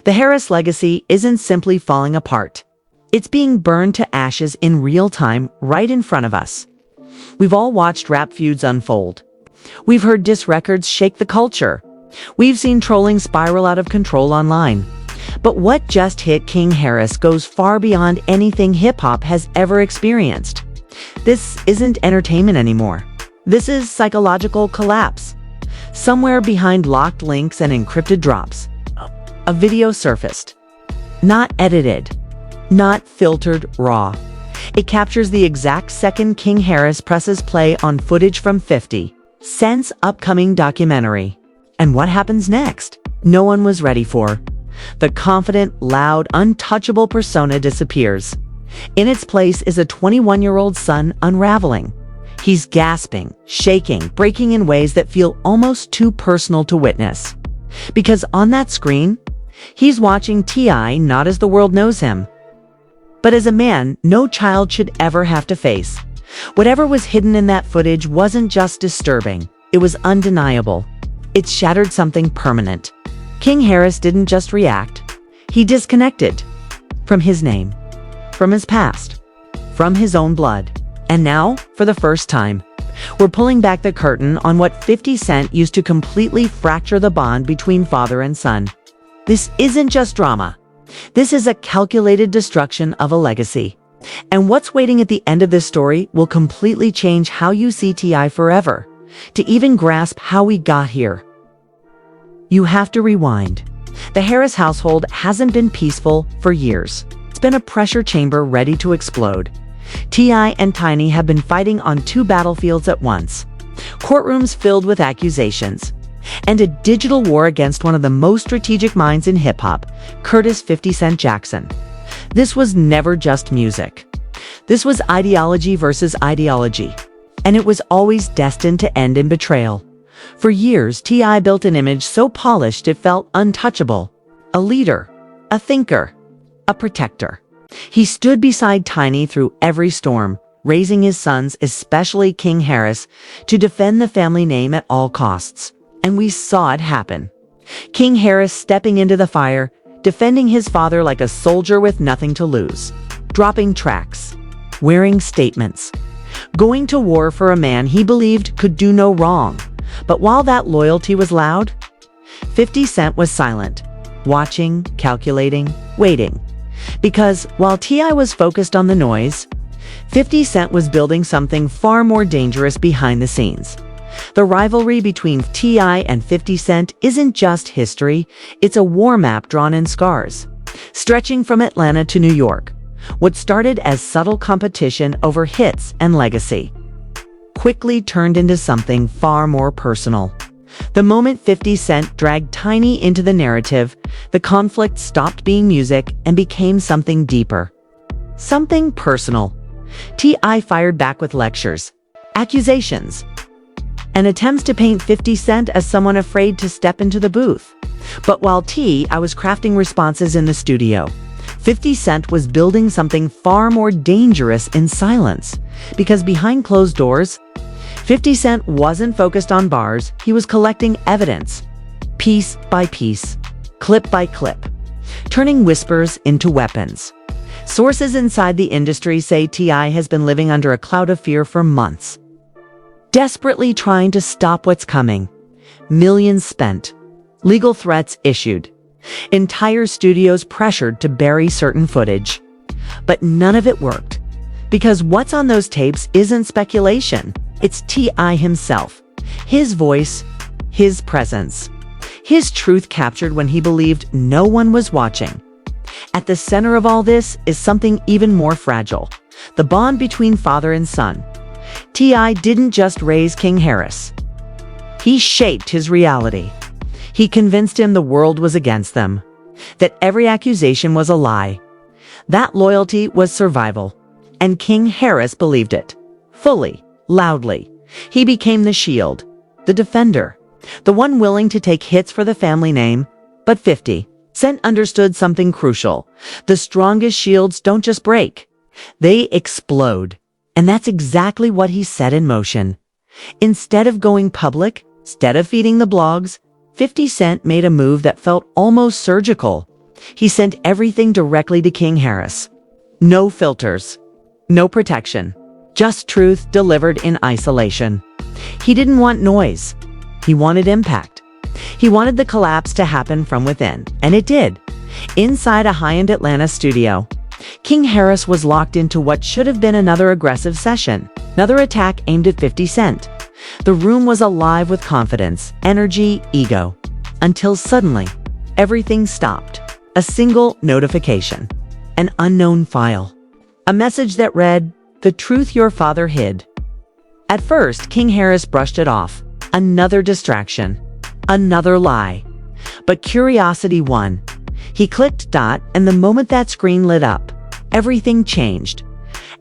The Harris legacy isn't simply falling apart. It's being burned to ashes in real time right in front of us. We've all watched rap feuds unfold. We've heard diss records shake the culture. We've seen trolling spiral out of control online. But what just hit King Harris goes far beyond anything hip-hop has ever experienced. This isn't entertainment anymore. This is psychological collapse. Somewhere behind locked links and encrypted drops, a video surfaced. Not edited. Not filtered raw. It captures the exact second King Harris presses play on footage from 50 Cent's upcoming documentary. And what happens next? No one was ready for. The confident, loud, untouchable persona disappears. In its place is a 21-year-old son unraveling. He's gasping, shaking, breaking in ways that feel almost too personal to witness. Because on that screen, he's watching T.I. not as the world knows him, but as a man no child should ever have to face. Whatever was hidden in that footage wasn't just disturbing, it was undeniable. It shattered something permanent. King Harris didn't just react, he disconnected. From his name, from his past, from his own blood. And now, for the first time, we're pulling back the curtain on what 50 Cent used to completely fracture the bond between father and son. This isn't just drama. This is a calculated destruction of a legacy. And what's waiting at the end of this story will completely change how you see T.I. forever, to even grasp how we got here. You have to rewind. The Harris household hasn't been peaceful for years. It's been a pressure chamber ready to explode. T.I. and Tiny have been fighting on two battlefields at once. Courtrooms filled with accusations. And a digital war against one of the most strategic minds in hip-hop, Curtis 50 Cent Jackson. This was never just music. This was ideology versus ideology. And it was always destined to end in betrayal. For years, T.I. built an image so polished it felt untouchable. A leader, a thinker, a protector. He stood beside Tiny through every storm, raising his sons, especially King Harris, to defend the family name at all costs. And we saw it happen. King Harris stepping into the fire, defending his father like a soldier with nothing to lose, dropping tracks, wearing statements, going to war for a man he believed could do no wrong. But while that loyalty was loud, 50 Cent was silent, watching, calculating, waiting. Because while T.I. was focused on the noise, 50 Cent was building something far more dangerous behind the scenes. The rivalry between T.I. and 50 Cent isn't just history, it's a war map drawn in scars. Stretching from Atlanta to New York, what started as subtle competition over hits and legacy quickly turned into something far more personal. The moment 50 Cent dragged Tiny into the narrative, the conflict stopped being music and became something deeper. Something personal. T.I. fired back with lectures, accusations, and attempts to paint 50 Cent as someone afraid to step into the booth. But while T.I. was crafting responses in the studio, 50 Cent was building something far more dangerous in silence. Because behind closed doors, 50 Cent wasn't focused on bars, he was collecting evidence, piece by piece, clip by clip, turning whispers into weapons. Sources inside the industry say T.I. has been living under a cloud of fear for months, desperately trying to stop what's coming. Millions spent, legal threats issued, entire studios pressured to bury certain footage. But none of it worked. Because what's on those tapes isn't speculation. It's T.I. himself. His voice, his presence, his truth captured when he believed no one was watching. At the center of all this is something even more fragile. The bond between father and son. T.I. didn't just raise King Harris. He shaped his reality. He convinced him the world was against them, that every accusation was a lie. That loyalty was survival. And King Harris believed it. Fully, loudly. He became the shield, the defender, the one willing to take hits for the family name. But 50 Cent understood something crucial. The strongest shields don't just break. They explode. And that's exactly what he set in motion. Instead of going public, instead of feeding the blogs, 50 Cent made a move that felt almost surgical. He sent everything directly to King Harris. No filters, no protection, just truth delivered in isolation. He didn't want noise. He wanted impact. He wanted the collapse to happen from within, and it did. Inside a high-end Atlanta studio, King Harris was locked into what should have been another aggressive session, another attack aimed at 50 Cent. The room was alive with confidence, energy, ego, until suddenly, everything stopped. A single notification, an unknown file, a message that read, "The truth your father hid." At first, King Harris brushed it off. Another distraction, another lie. But curiosity won. He clicked dot, and the moment that screen lit up, everything changed.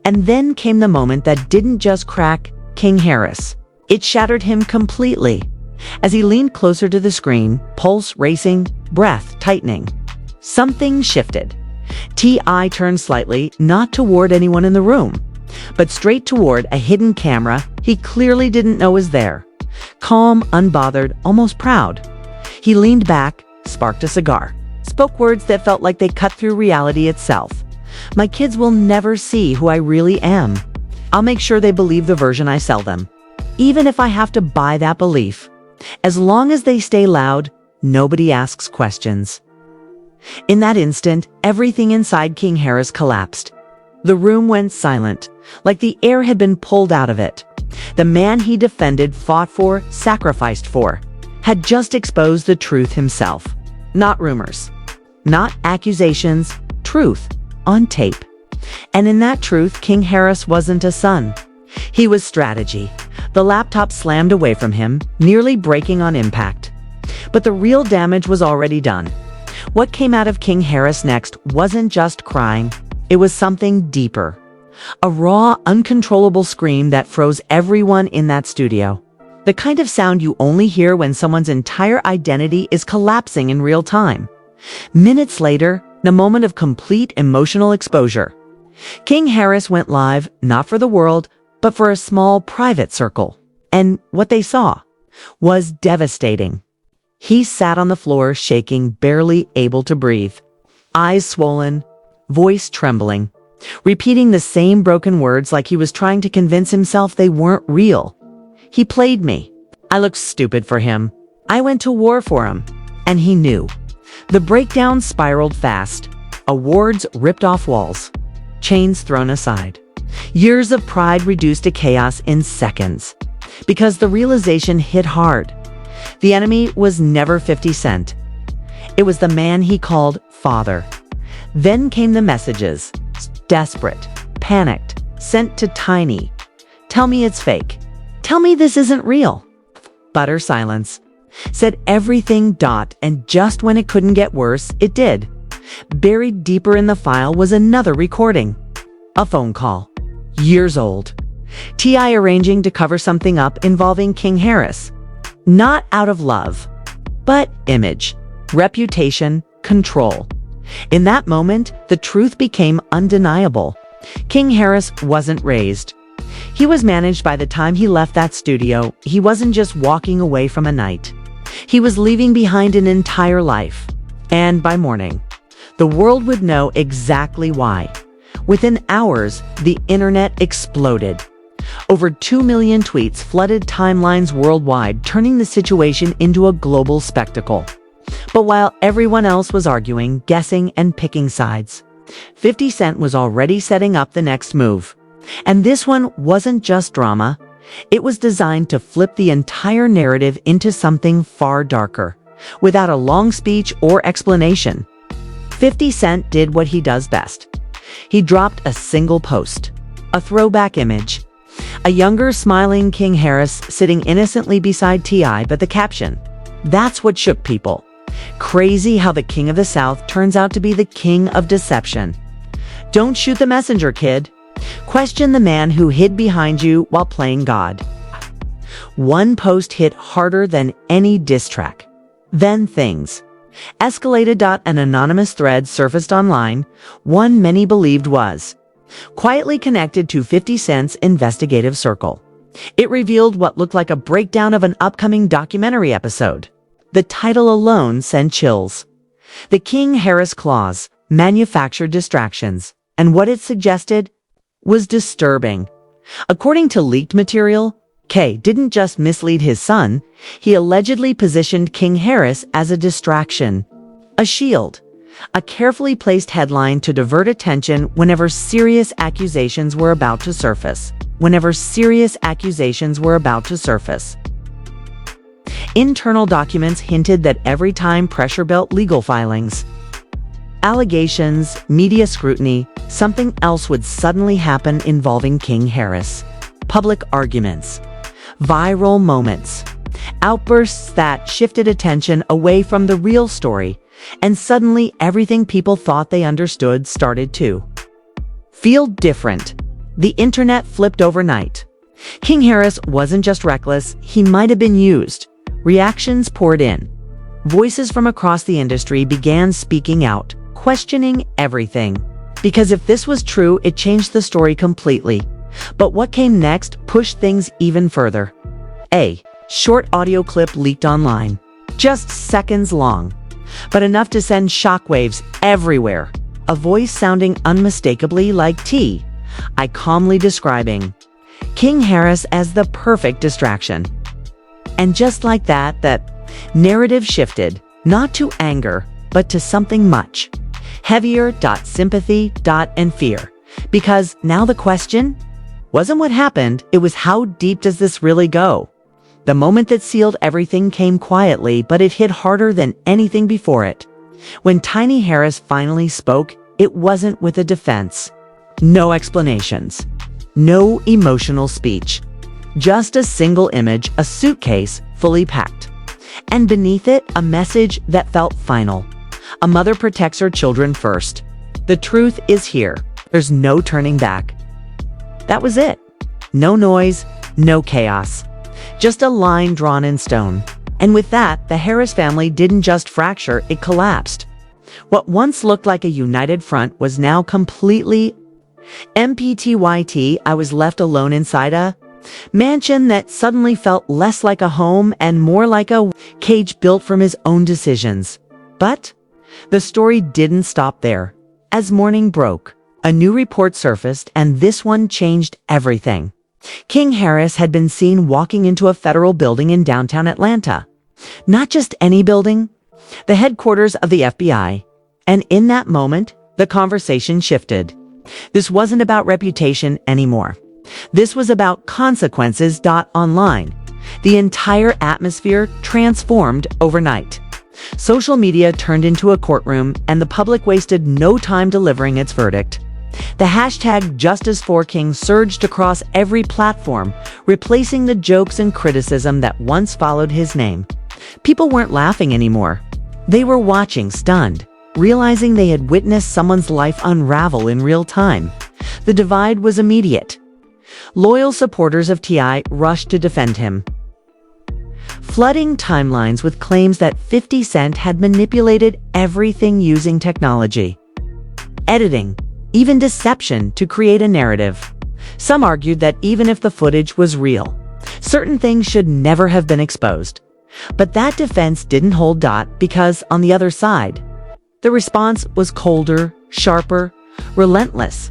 And then came the moment that didn't just crack King Harris. It shattered him completely. As he leaned closer to the screen, pulse racing, breath tightening, something shifted. T.I. turned slightly, not toward anyone in the room, but straight toward a hidden camera he clearly didn't know was there. Calm, unbothered, almost proud. He leaned back, sparked a cigar, spoke words that felt like they cut through reality itself. "My kids will never see who I really am. I'll make sure they believe the version I sell them, even if I have to buy that belief. As long as they stay loud, nobody asks questions." In that instant, everything inside King Harris collapsed. The room went silent, like the air had been pulled out of it. The man he defended, fought for, sacrificed for, had just exposed the truth himself. Not rumors, not accusations, truth, on tape. And in that truth, King Harris wasn't a son. He was strategy. The laptop slammed away from him, nearly breaking on impact. But the real damage was already done. What came out of King Harris next wasn't just crying. It was something deeper. A raw, uncontrollable scream that froze everyone in that studio. The kind of sound you only hear when someone's entire identity is collapsing in real time. Minutes later, in a moment of complete emotional exposure, King Harris went live, not for the world, but for a small private circle. And what they saw was devastating. He sat on the floor, shaking, barely able to breathe. Eyes swollen, voice trembling, repeating the same broken words like he was trying to convince himself they weren't real. "He played me. I looked stupid for him. I went to war for him." And he knew. The breakdown spiraled fast. Awards ripped off walls. Chains thrown aside. Years of pride reduced to chaos in seconds. Because the realization hit hard. The enemy was never 50 Cent. It was the man he called father. Then came the messages. Desperate, panicked, sent to Tiny. "Tell me it's fake. Tell me this isn't real." Butter silence. Said everything dot, and just when it couldn't get worse, it did. Buried deeper in the file was another recording. A phone call. Years old. T.I. arranging to cover something up involving King Harris. Not out of love, but image, reputation, control. In that moment, the truth became undeniable. King Harris wasn't raised. He was managed. By the time he left that studio, he wasn't just walking away from a night. He was leaving behind an entire life. And by morning, the world would know exactly why. Within hours, the internet exploded. Over 2 million tweets flooded timelines worldwide, turning the situation into a global spectacle. But while everyone else was arguing, guessing, and picking sides, 50 Cent was already setting up the next move. And this one wasn't just drama. It was designed to flip the entire narrative into something far darker, without a long speech or explanation. 50 Cent did what he does best. He dropped a single post, a throwback image. A younger, smiling King Harris sitting innocently beside T.I., but the caption, that's what shook people. Crazy how the king of the South turns out to be the king of deception. Don't shoot the messenger, kid. Question the man who hid behind you while playing God. One post hit harder than any diss track. Then things escalated. An anonymous thread surfaced online, one many believed was quietly connected to 50 Cent's investigative circle. It revealed what looked like a breakdown of an upcoming documentary episode. The title alone sent chills. The King-Harris Clause manufactured distractions, and what it suggested was disturbing. According to leaked material, Kay didn't just mislead his son, he allegedly positioned King Harris as a distraction, a shield, a carefully placed headline to divert attention whenever serious accusations were about to surface. Internal documents hinted that every time pressure built legal filings, allegations, media scrutiny, something else would suddenly happen involving King Harris. Public arguments, viral moments, outbursts that shifted attention away from the real story, and suddenly everything people thought they understood started to feel different. The internet flipped overnight. King Harris wasn't just reckless, he might have been used. Reactions poured in. Voices from across the industry began speaking out, questioning everything. Because if this was true, it changed the story completely. But what came next pushed things even further. A short audio clip leaked online, just seconds long, but enough to send shockwaves everywhere. A voice sounding unmistakably like T.I. calmly describing King Harris as the perfect distraction. And just like that, that narrative shifted, not to anger, but to something much heavier. Sympathy. And fear. Because now the question wasn't what happened, it was how deep does this really go? The moment that sealed everything came quietly, but it hit harder than anything before it. When Tiny Harris finally spoke, it wasn't with a defense. No explanations. No emotional speech. Just a single image, a suitcase fully packed. And beneath it, a message that felt final. A mother protects her children first. The truth is here. There's no turning back. That was it. No noise, no chaos. Just a line drawn in stone. And with that, the Harris family didn't just fracture, it collapsed. What once looked like a united front was now completely empty. I was left alone inside a mansion that suddenly felt less like a home and more like a cage built from his own decisions. But the story didn't stop there. As morning broke, a new report surfaced, and this one changed everything. King Harris had been seen walking into a federal building in downtown Atlanta. Not just any building, the headquarters of the FBI. And in that moment, the conversation shifted. This wasn't about reputation anymore. This was about consequences. Online. The entire atmosphere transformed overnight. Social media turned into a courtroom, and the public wasted no time delivering its verdict. The hashtag #JusticeForKing surged across every platform, replacing the jokes and criticism that once followed his name. People weren't laughing anymore. They were watching, stunned, realizing they had witnessed someone's life unravel in real time. The divide was immediate. Loyal supporters of T.I. rushed to defend him, flooding timelines with claims that 50 Cent had manipulated everything using technology, editing, even deception to create a narrative. Some argued that even if the footage was real, certain things should never have been exposed. But that defense didn't hold. Because on the other side, the response was colder, sharper, relentless.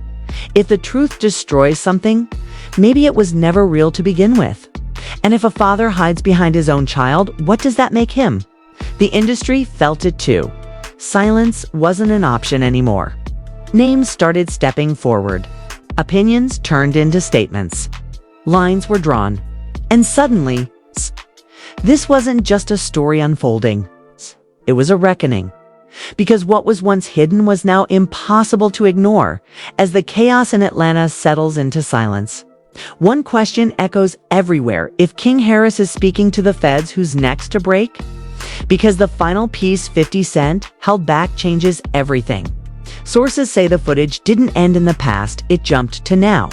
If the truth destroys something, maybe it was never real to begin with. And if a father hides behind his own child, what does that make him? The industry felt it too. Silence wasn't an option anymore. Names started stepping forward. Opinions turned into statements. Lines were drawn. And suddenly, this wasn't just a story unfolding. It was a reckoning. Because what was once hidden was now impossible to ignore as the chaos in Atlanta settles into silence. One question echoes everywhere. If King Harris is speaking to the feds, who's next to break? Because the final piece 50 Cent held back changes everything. Sources say the footage didn't end in the past, it jumped to now.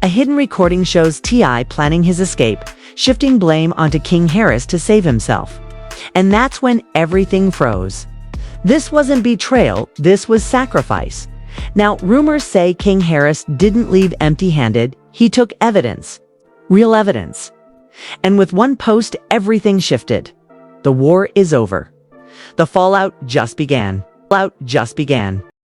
A hidden recording shows T.I. planning his escape, shifting blame onto King Harris to save himself. And that's when everything froze. This wasn't betrayal, this was sacrifice. Now, rumors say King Harris didn't leave empty-handed, he took evidence. Real evidence. And with one post, everything shifted. The war is over. The fallout just began. Fallout just began.